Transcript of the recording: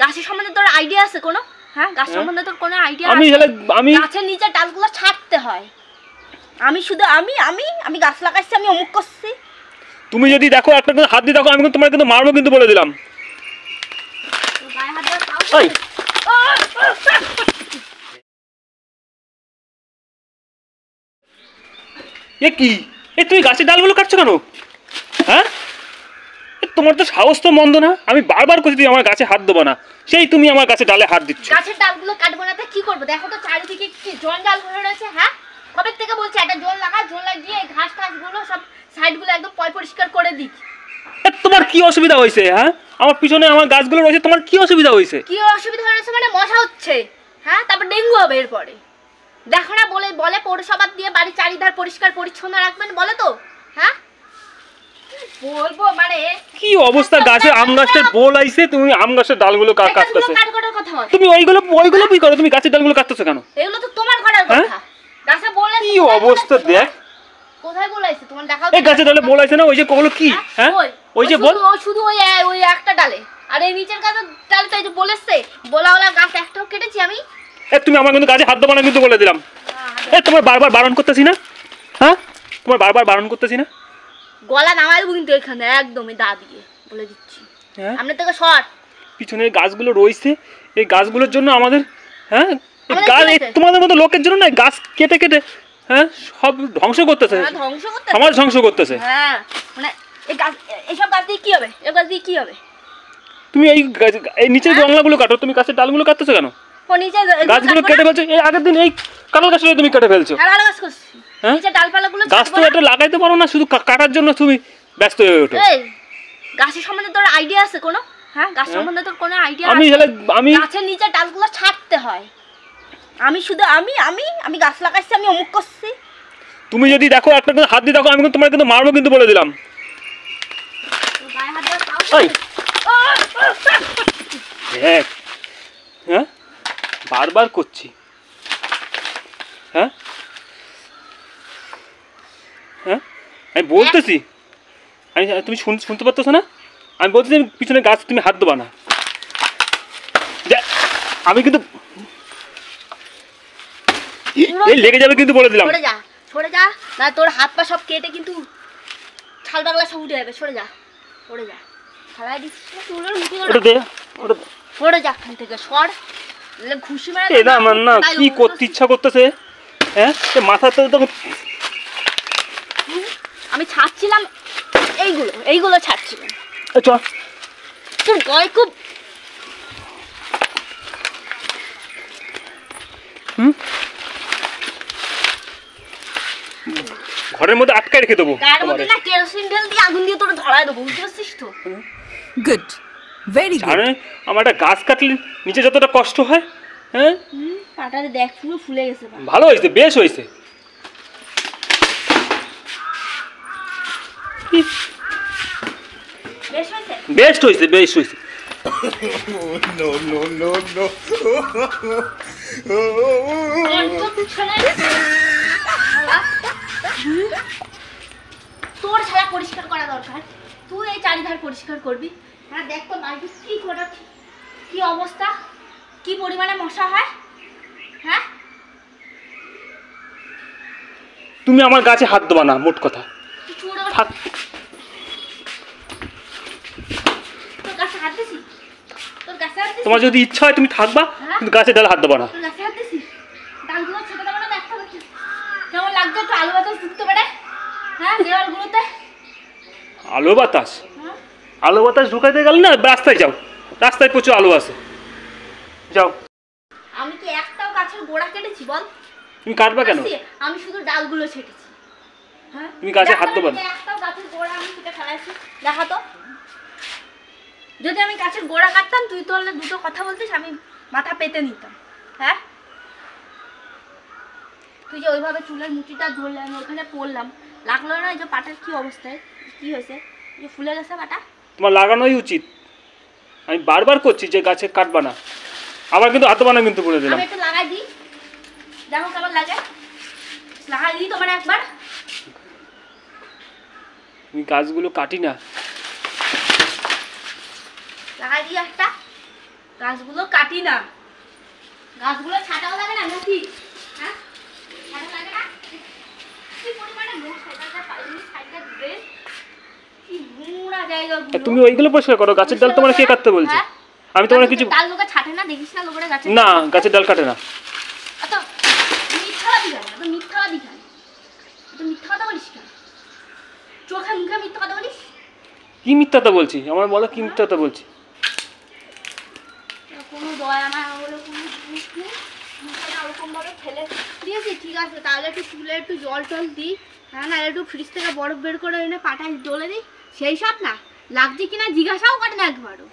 গাছের সম্বন্ধে তোর আইডিয়া আছে কোনো? হ্যাঁ, গাছ সম্বন্ধে তোর কোনো আইডিয়া আছে? আমি গাছের নিচে ডালগুলো ছাড়তে হয়। আমি শুধু আমি গাছ লাগাইছি, আমি অমুক করছি। তুমি যদি দেখো একটা হাত দিয়ে দেখো, আমি কিন্তু তোমার কিন্তু মারবো কিন্তু বলে দিলাম। গায়ে হাত দেওয়ার সাহস আছে? এ কি, তুমি গাছের ডালগুলো কাটছো কেন? হ্যাঁ, তোমার তো সাহস তো মন্দ না। আমি বারবার করছি তুই আমার গাছে হাত দেবো না, সেই তুমি আমার গাছে ডালে হাত দিচ্ছ। গাছের ডালগুলো কাটবো না তো কি করবো? দেখো তো চারিদিকে কি জঞ্জাল হয়ে রয়েছে। হ্যাঁ, কবে থেকে বলছি একটা জল লাগিয়ে ঘাস টাসগুলো সব সাইডগুলো একদম পরিষ্কার করে দিই। তোমার কি অসুবিধা হয়েছে? হ্যাঁ, আমার পিছনে আমার গাছগুলো রয়েছে, তোমার কি অসুবিধা হয়েছে? কি অসুবিধা হয়েছে মানে মশা হচ্ছে। হ্যাঁ, তারপর ডেঙ্গু হবে এরপরে। দেখো না বলে পৌরসভা দিয়ে বাড়ি চারিধার পরিষ্কার পরিচ্ছন্ন রাখবেন বলে তো। হ্যাঁ, বলবো মানে কি অবস্থা, গাছে আম গাছের বোল আইছে, তুমি আম গাছের ডালগুলো কাটতেছো। তুমি ওইগুলো কি করো? তুমি গাছের ডালগুলো কাটতেছো কেন? এগুলো তো তোমার ঘরের কথা। গাছে বোল কি অবস্থা দেখ। কোথায় বলাইছে তোমার দেখাও। এই গাছের ডালে বোল আইছে না? ওই যে ওগুলো কি? হ্যাঁ, ওই যে বল। শুধু ওই একটা ডালে, আর এই নিচের গাছের ডালে তো এই যে বলেছে বলা গাছ একটাও কেটেছি আমি। তুমি আমার কিন্তু গাছে হাত দেবো না কিন্তু বলে দিলাম। তোমার বারবার বারণ করতেছি না? হ্যাঁ, তোমার বারবার বারণ করতেছি না? গলা নামাই দেবো কিন্তু এখানে একদমই দা দিয়ে বলে দিচ্ছি। সামনে থেকে সর। পিছনে গাছগুলো রয়েছে, এই গাছগুলোর জন্য আমাদের তোমাদের মতো লোকের জন্য না গাছ কেটে কেটে সব ধ্বংস করতেছে, সমাজ ধ্বংস করতেছে। হ্যাঁ, মানে এইসব গাছ দিয়ে কি হবে? এই গাছ দিয়ে কি হবে? তুমি এই নিচের জঙ্গলগুলো কাটো, তুমি গাছের ডালগুলো কাটতেছো কেন? গাছগুলো কেটে ফেলছো। এই আগের দিন এই কাঁঠাল গাছটা তুমি কেটে ফেলছো। গাছ তো এটা লাগাইতে পারো না, শুধু কাটার জন্য তুমি ব্যস্ত হয়ে ওঠো। গাছের সম্বন্ধে তোর আইডিয়া আছে কোনো? হ্যাঁ, গাছ সম্বন্ধে তোর কোনো আইডিয়া আছে? আমি গাছের নিচে ডালগুলো ছাড়তে হয়। আমি শুধু আমি গাছ লাগাইছি, আমি অমুক করছি। তুমি যদি দেখো একটা হাত দিয়ে দেখো, আমি কিন্তু তোমার কিন্তু মারবো কিন্তু বলে দিলাম। গায়ে হাত দেওয়ার সাহস আছে? হ্যাঁ, বারবার করছি। হ্যাঁ, আমি বলতেছি, তুমি শুনতে পাচ্ছ না? আমি বলতেছি পিছনে গাছ তুমি হাত দেবা না। আমি কিন্তু লেগে যাবে কিন্তু বলে দিলাম। সরে যা না, তোর হাত পা সব কেটে কিন্তু ছাল বাগলা সব উঠে যাবে। সরে যা ছাড়াই দিচ্ছিস না তুই। সরে যা এখান থেকে, সর। ঘুষি মারা এটা আমার না কি করতে ইচ্ছা করতেছে। হ্যাঁ, মাথাতে তো আমি ছাড়ছিলাম, এইগুলো ছাড়ছিলাম। তোর গায়ে খুব ঘরের মধ্যে আটকায় রেখে দেবো। গায়ের মধ্যে না কেরোসিন ঢেল দিয়ে আগুন দিয়ে তোর ধরায় দেবো, বুঝতে পারছিস তো? Good, very good. জানে আমার একটা গাছ কাটলে নিচে যতটা কষ্ট হয়। হ্যাঁ, পাটাতে দেখ পুরো ফুলে গেছে। ভালো হয়েছে, বেশ হয়েছে। বেস্ট হয়েছে। তোর ছাড়া পরিষ্কার করা দরকার, তুই এই চারিধার পরিষ্কার করবি। হ্যাঁ, দেখ তো বাড়িতে কি অবস্থা, কি পরিমাণে মশা হয়। হ্যাঁ, তুমি আমার গাছে হাত দেবা না, মোট কথা। তোমার যদি ইচ্ছা হয় তুমি থাকবা, কিন্তু গাছে ডালে হাত দেবা না। কেমন লাগছে একটু আলু বাতাস ঢুকতে পারে? হ্যাঁ, দেওয়ালগুলোতে আলু বাতাস ঢুকাইতে গেলে না রাস্তায় যাও, রাস্তায় প্রচুর আলু আছে, যাও। আমি কি একটাও গাছের গোড়া কেটেছি বল? তুমি কাটবা কেন? আমি শুধু ডালগুলো ছেটেছি। হ্যাঁ, তুমি গাছে হাত দেবা না। একটাও গাছের গোড়া আমি কেটে ফেলাইছি, দেখা তো। যদি আমি গাছের গোড়া কাটতাম, তুই তো হলে দুটো কথা বলতিস, আমি মাথা পেতে নিতাম। হ্যাঁ, তুই যে ওইভাবে চুলের মুঠিটা ধরলে, আমি ওখানে পড়লাম, লাগলো না? এই যে পাটার কি অবস্থায়, কি হয়েছে, যে ফুলে গেছে পাটা। তোমার লাগানোই উচিত। আমি বারবার করছি যে গাছে কাটবা না, আবার কিন্তু হাত দেবা না কিন্তু বলে দিলাম। আমি একটু লাগাই দিই, দেখো কেমন লাগে। লাগাই দিই তোমার একবার। আমি গাছগুলো কাটি না, লাগাই দিই একটা। গাছগুলো কাটি না, গাছগুলো ছাটাও লাগে না নাকি? হ্যাঁ ছাটা লাগে না? কি পরিমাণে মশা, এটা পাইনি সাইডটা দিবে, কি নোংরা জায়গাগুলো। তুমি ওইগুলো পরিষ্কার করো, গাছের ডাল তোমার কে কাটতে বলছে? হ্যাঁ? আমি তোমার কিছু ডাল লোকে ছাটে না, দেখিস না লোকেরা গাছের না, গাছের ডাল কাটে না। এত মিথ্যাবাদী কেন? এত মিথ্যাবাদী কেন? এত মিথ্যা কথা বলিস কেন? চোখে মুখে মিথ্যা কথা বলিস? কি মিথ্যাটা বলছি? আমার বলো কি মিথ্যাটা বলছি? কোনো দয়া না হলে কোনো জিনিস নেই, মুখে ওরকম ভাবে ফেলে দিয়েছি। ঠিক আছে, তাহলে একটু চুলে একটু জল টল দিই, হ্যাঁ না একটু ফ্রিজ থেকে বরফ বের করে এনে পাটায় ডলে দিই, সেই সব না লাগছে কিনা জিজ্ঞাসাও করে না একবারও।